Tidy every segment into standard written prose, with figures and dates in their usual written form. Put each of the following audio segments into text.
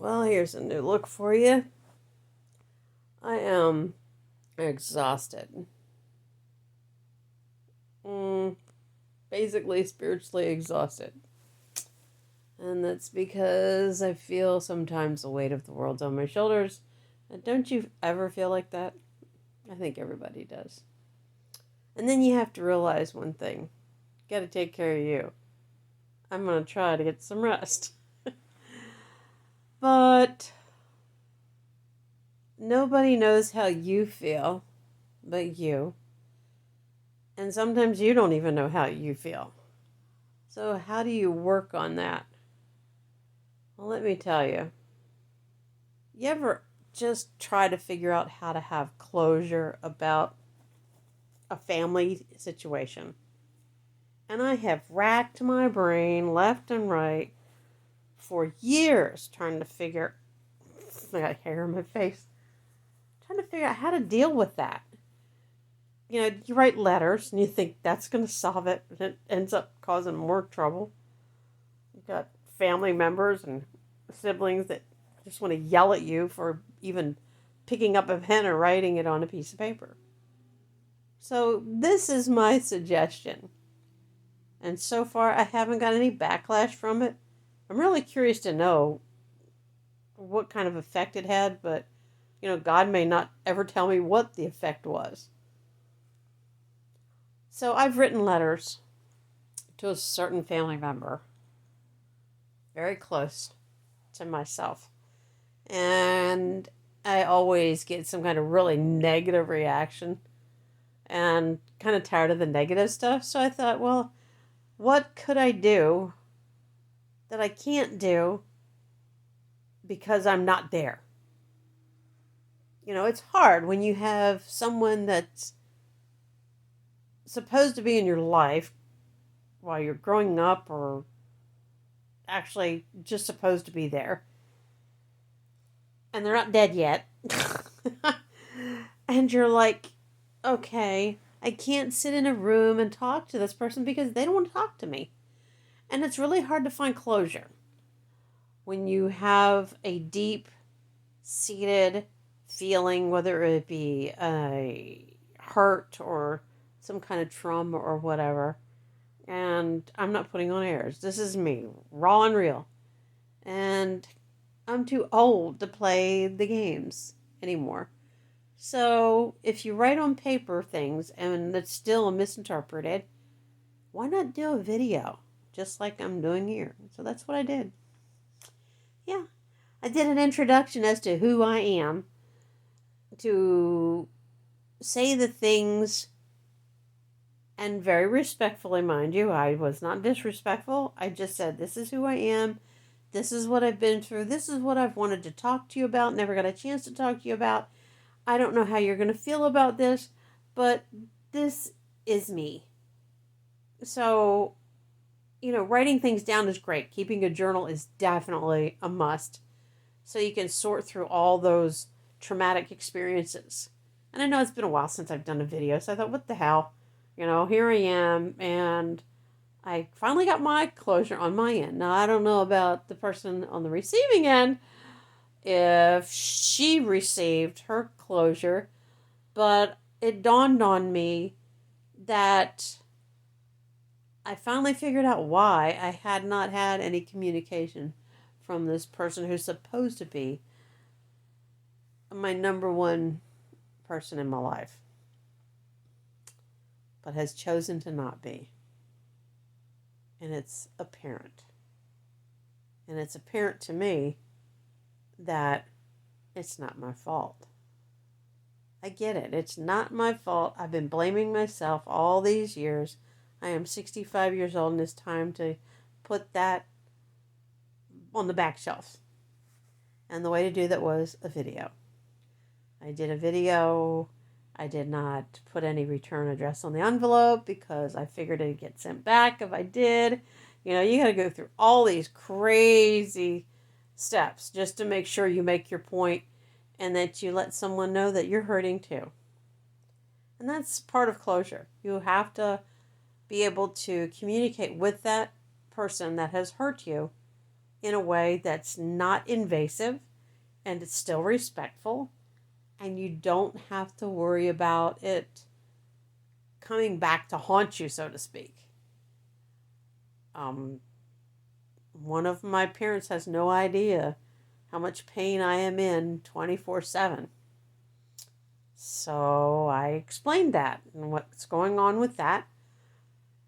Well, here's a new look for you. I am exhausted. Mm, Basically, spiritually exhausted. And that's because I feel sometimes the weight of the world on my shoulders. And don't you ever feel like that? I think everybody does. And then you have to realize one thing. You gotta take care of you. I'm gonna try to get some rest. But nobody knows how you feel but you. And sometimes you don't even know how you feel. So, how do you work on that? Well, let me tell you. You ever just try to figure out how to have closure about a family situation? And I have racked my brain left and right for years trying to figure I got hair in my face. Trying to figure out how to deal with that. You write letters and you think that's going to solve it, and it ends up causing more trouble. You've got family members and siblings that just want to yell at you for even picking up a pen and writing it on a piece of paper. So, this is my suggestion. And so far, I haven't got any backlash from it. I'm really curious to know what kind of effect it had, but, God may not ever tell me what the effect was. So, I've written letters to a certain family member, very close to myself. And I always get some kind of really negative reaction and kind of tired of the negative stuff. So I thought, well, what could I do that I can't do because I'm not there? It's hard when you have someone that's supposed to be in your life while you're growing up, or actually just supposed to be there, and they're not dead yet. And you're like, okay, I can't sit in a room and talk to this person because they don't want to talk to me. And it's really hard to find closure when you have a deep seated feeling, whether it be a hurt or some kind of trauma or whatever. And I'm not putting on airs. This is me, raw and real. And I'm too old to play the games anymore. So if you write on paper things and it's still misinterpreted, why not do a video just like I'm doing here? So that's what I did. Yeah, I did an introduction as to who I am, to say the things, and very respectfully, mind you. I was not disrespectful. I just said, this is who I am. This is what I've been through. This is what I've wanted to talk to you about. Never got a chance to talk to you about. I don't know how you're going to feel about this, but this is me. So, writing things down is great. Keeping a journal is definitely a must. So you can sort through all those traumatic experiences. And I know it's been a while since I've done a video, so I thought, what the hell? Here I am, and I finally got my closure on my end. Now, I don't know about the person on the receiving end, if she received her closure, but it dawned on me that I finally figured out why I had not had any communication from this person who's supposed to be my number one person in my life, but has chosen to not be. And it's apparent. And it's apparent to me that it's not my fault. I get it. It's not my fault. I've been blaming myself all these years. I am 65 years old, and it's time to put that on the back shelf. And the way to do that was a video. I did a video. I did not put any return address on the envelope because I figured it'd get sent back if I did. You got to go through all these crazy steps just to make sure you make your point and that you let someone know that you're hurting too. And that's part of closure. You have to be able to communicate with that person that has hurt you in a way that's not invasive and it's still respectful, and you don't have to worry about it coming back to haunt you, so to speak. Um, One of my parents has no idea how much pain I am in 24/7. So I explained that and what's going on with that.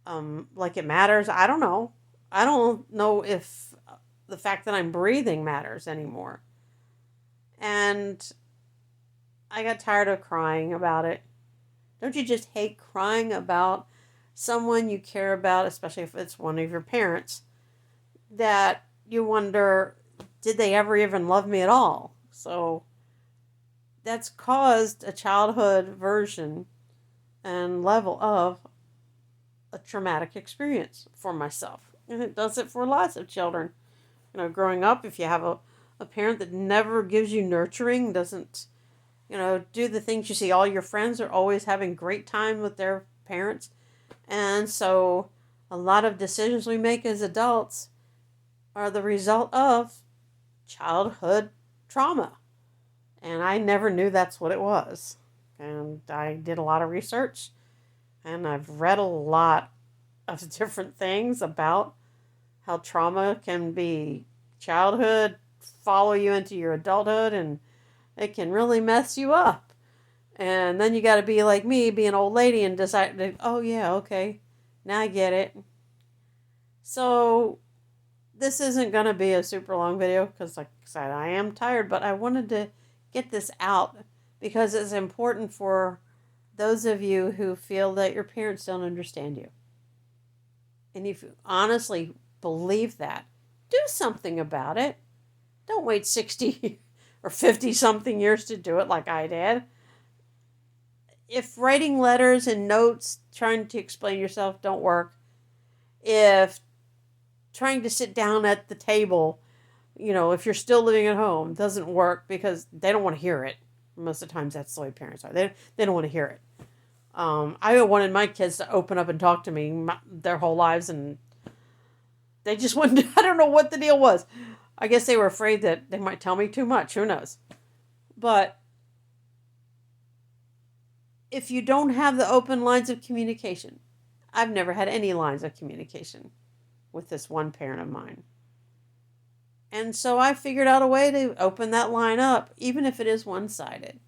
Like it matters. I don't know. I don't know if the fact that I'm breathing matters anymore. And I got tired of crying about it. Don't you just hate crying about someone you care about, especially if it's one of your parents, that you wonder, did they ever even love me at all? So that's caused a childhood version and level of a traumatic experience for myself. And it does it for lots of children. Growing up, if you have a parent that never gives you nurturing, doesn't, do the things you see, all your friends are always having great time with their parents. And so a lot of decisions we make as adults are the result of childhood trauma. And I never knew that's what it was. And I did a lot of research and I've read a lot of different things about how trauma can be childhood, follow you into your adulthood, and it can really mess you up. And then you got to be like me, be an old lady, and decide, oh, yeah, okay, now I get it. So this isn't going to be a super long video because, like I said, I am tired, but I wanted to get this out because it's important for those of you who feel that your parents don't understand you. And if you honestly believe that, do something about it. Don't wait 60 or 50 something years to do it like I did. If writing letters and notes trying to explain yourself don't work, if trying to sit down at the table, if you're still living at home, doesn't work because they don't want to hear it. Most of the times that's the way parents are. They don't want to hear it. I wanted my kids to open up and talk to me their whole lives, and they just wouldn't. I don't know what the deal was. I guess they were afraid that they might tell me too much. Who knows? But if you don't have the open lines of communication, I've never had any lines of communication with this one parent of mine. And so I figured out a way to open that line up, even if it is one-sided.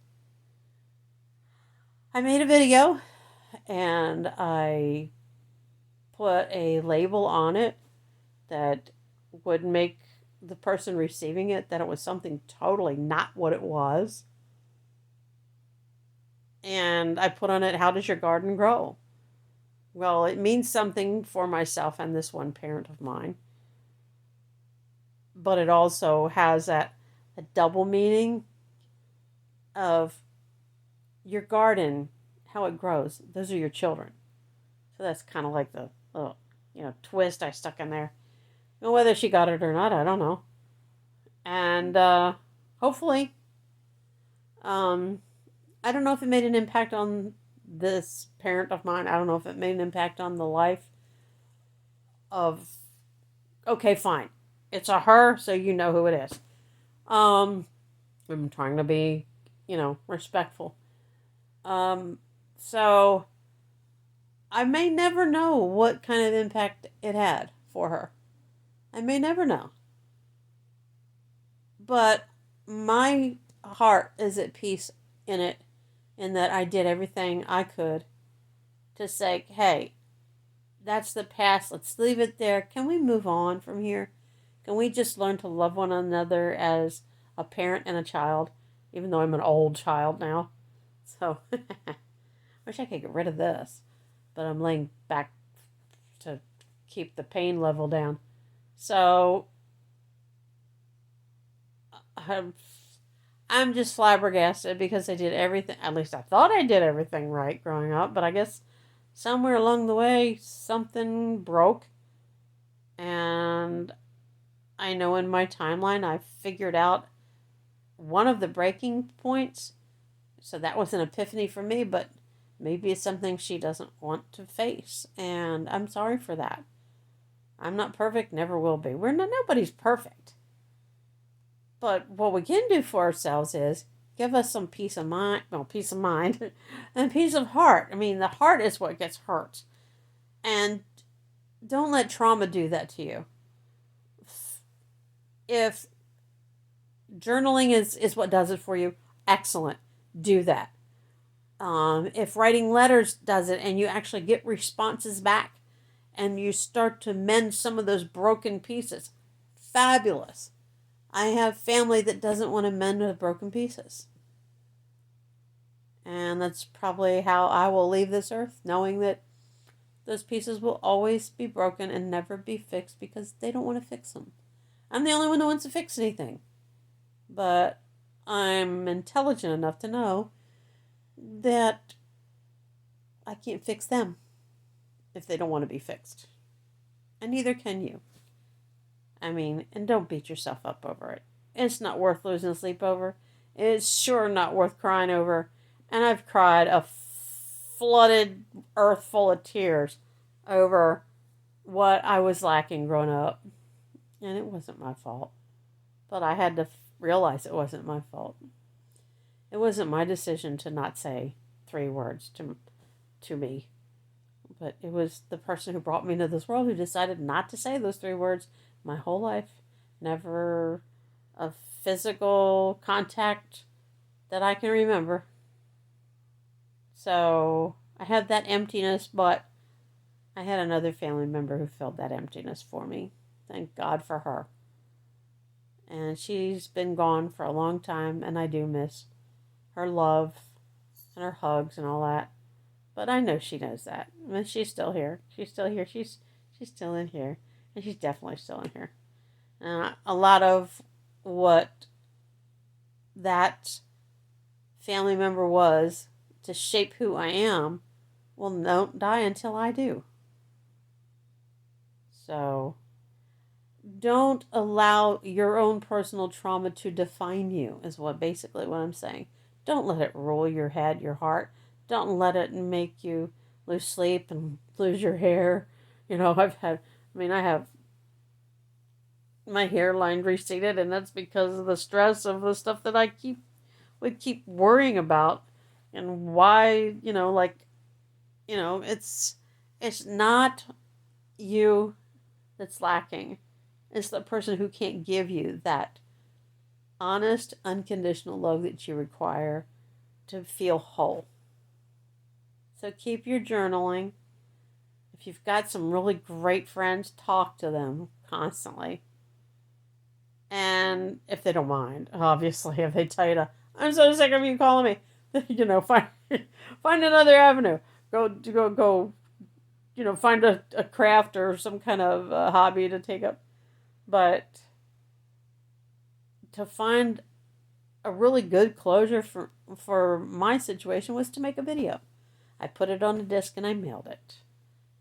I made a video and I put a label on it that would make the person receiving it that it was something totally not what it was. And I put on it, how does your garden grow? Well, it means something for myself and this one parent of mine. But it also has a double meaning of your garden, how it grows. Those are your children. So that's kind of like the little, twist I stuck in there. And whether she got it or not, I don't know. And hopefully, I don't know if it made an impact on this parent of mine. I don't know if it made an impact on the life of, okay, fine. It's a her, so you know who it is. I'm trying to be, respectful. So I may never know what kind of impact it had for her. I may never know. But my heart is at peace in it, in that I did everything I could to say, hey, that's the past. Let's leave it there. Can we move on from here? Can we just learn to love one another as a parent and a child, even though I'm an old child now? So, wish I could get rid of this, but I'm laying back to keep the pain level down. So, I'm just flabbergasted because I did everything, at least I thought I did everything right growing up, but I guess somewhere along the way, something broke. And I know in my timeline, I figured out one of the breaking points. So that was an epiphany for me, but maybe it's something she doesn't want to face. And I'm sorry for that. I'm not perfect, never will be. Nobody's perfect. But what we can do for ourselves is give us some peace of mind, and peace of heart. I mean, the heart is what gets hurt. And don't let trauma do that to you. If journaling is what does it for you, excellent. Do that. If writing letters does it and you actually get responses back and you start to mend some of those broken pieces, fabulous. I have family that doesn't want to mend the broken pieces. And that's probably how I will leave this earth, knowing that those pieces will always be broken and never be fixed because they don't want to fix them. I'm the only one who wants to fix anything. But I'm intelligent enough to know that I can't fix them if they don't want to be fixed. And neither can you. I mean, and don't beat yourself up over it. It's not worth losing sleep over. It's sure not worth crying over. And I've cried a flooded earth full of tears over what I was lacking growing up. And it wasn't my fault. But I had to realize it wasn't my fault. It wasn't my decision to not say 3 words to me. But it was the person who brought me into this world who decided not to say those 3 words my whole life. Never a physical contact that I can remember. So I had that emptiness, but I had another family member who filled that emptiness for me. Thank God for her. And she's been gone for a long time, and I do miss her love and her hugs and all that. But I know she knows that. I mean, she's still here. She's still here. She's still in here. And she's definitely still in here. A lot of what that family member was to shape who I am will not die until I do. So don't allow your own personal trauma to define you, is basically what I'm saying. Don't let it rule your head, your heart. Don't let it make you lose sleep and lose your hair. I have my hairline receded, and that's because of the stress of the stuff that I would keep worrying about, and why, it's not you that's lacking. It's the person who can't give you that honest, unconditional love that you require to feel whole. So keep your journaling. If you've got some really great friends, talk to them constantly. And if they don't mind, obviously, if they tell you I'm so sick of you calling me, find another avenue. Go, find a craft or some kind of hobby to take up. But to find a really good closure for my situation was to make a video. I put it on a disc and I mailed it.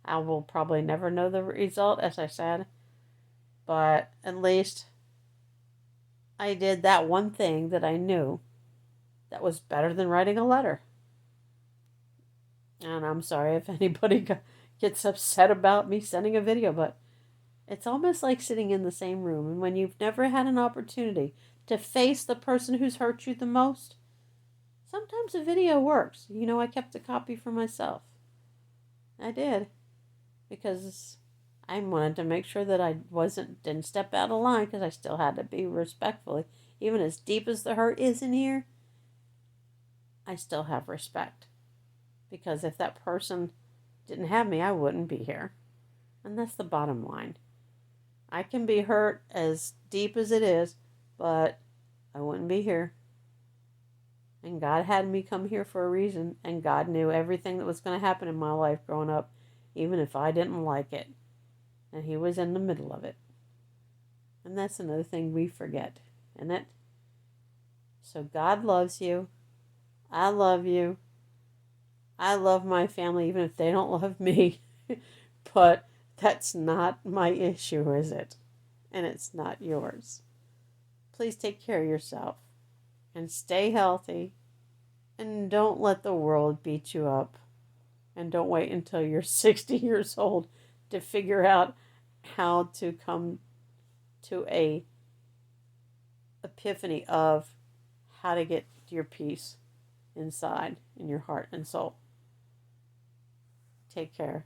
I will probably never know the result, as I said, but at least I did that one thing that I knew that was better than writing a letter. And I'm sorry if anybody gets upset about me sending a video, but it's almost like sitting in the same room, and when you've never had an opportunity to face the person who's hurt you the most, sometimes a video works. I kept a copy for myself. I did. Because I wanted to make sure that I didn't step out of line, because I still had to be respectful. Even as deep as the hurt is in here, I still have respect. Because if that person didn't have me, I wouldn't be here. And that's the bottom line. I can be hurt as deep as it is, but I wouldn't be here. And God had me come here for a reason, and God knew everything that was going to happen in my life growing up, even if I didn't like it. And He was in the middle of it. And that's another thing we forget, isn't it? So God loves you. I love you. I love my family, even if they don't love me. But that's not my issue, is it? And it's not yours. Please take care of yourself. And stay healthy. And don't let the world beat you up. And don't wait until you're 60 years old to figure out how to come to a epiphany of how to get your peace inside in your heart and soul. Take care.